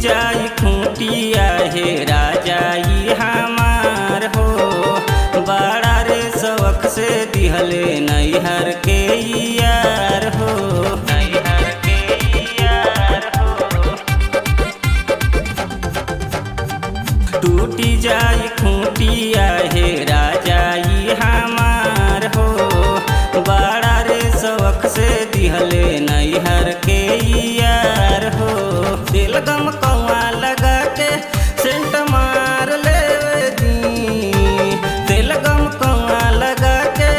जाई खूंटिया हे राजा ई हमार हो। बड़ा रे शौक से दिहले नैहर के यार हो, नैहर के यार हो। टूटी जाई खूंटिया हे राजा ई हमार हो। बड़ा रे शौक से दिहले नैहर के यार हो। दिल गम कौआ लगा के सेंट मार लेवे दी। दिल गम कौआ लगा के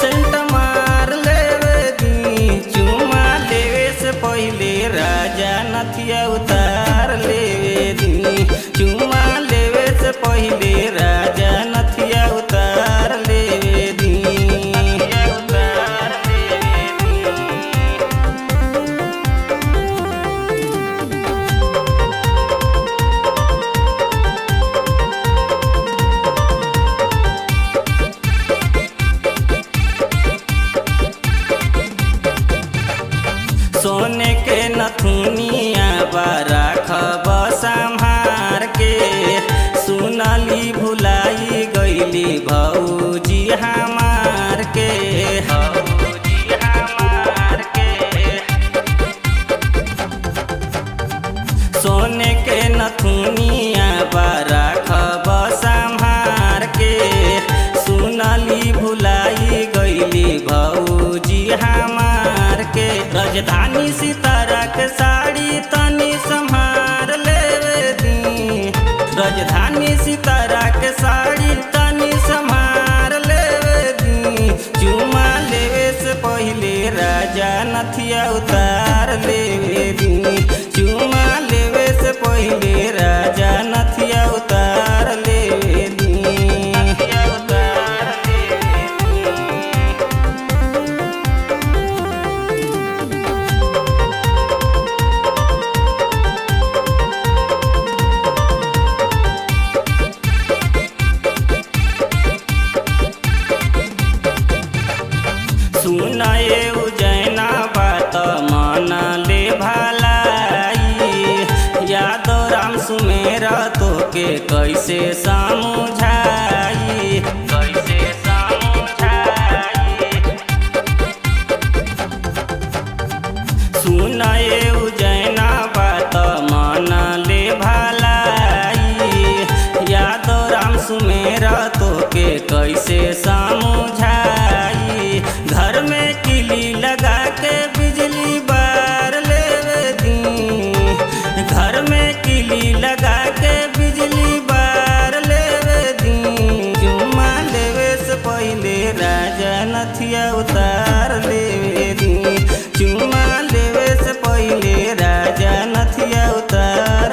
सेंट मार लेवे दी। चुमा लेवे से पहले राजा नथिया उतार लेवे दी। चुमा लेवे से पहले राजा नथिया उतार लेवे दी। नथिया उतार लेवे दी। सोने के नथुनिया बारा खब संभार के। सुनली भुलाई गईली भौजी हमार के, भौजी हमार के। सोने के नथुनिया बारा खब संभार के। सुनली भुलाई गईली भौजी हमार के। राजधानी सितारा के साड़ी तनी संभार लेवे दी। राजधानी सितारा के साड़ी तनी संभार लेवे दी। चुमा लेवे से पहले राजा नथिया उतार लेवे दी। चुमा लेवे से पहले राजा नथिया उतार लेवे दी। नथिया उतार लेवे दी। सुनाए उजैना बात मान ले भलाई। यादव राम सुमेरा तोके कैसे समझाई, कैसे समझाई। सुनाए उजैना बात मान ले भलाई। यादव राम सुमेरा तोके कैसे समझाई। घर में किली लगा के बिजली बार लेवे दी। घर में किली लगा के बिजली बार लेवे दी। चुमा लेवे से पहले राजा नथिया उतार लेवे दी। चुमा लेवे से पहले राजा नथिया उतार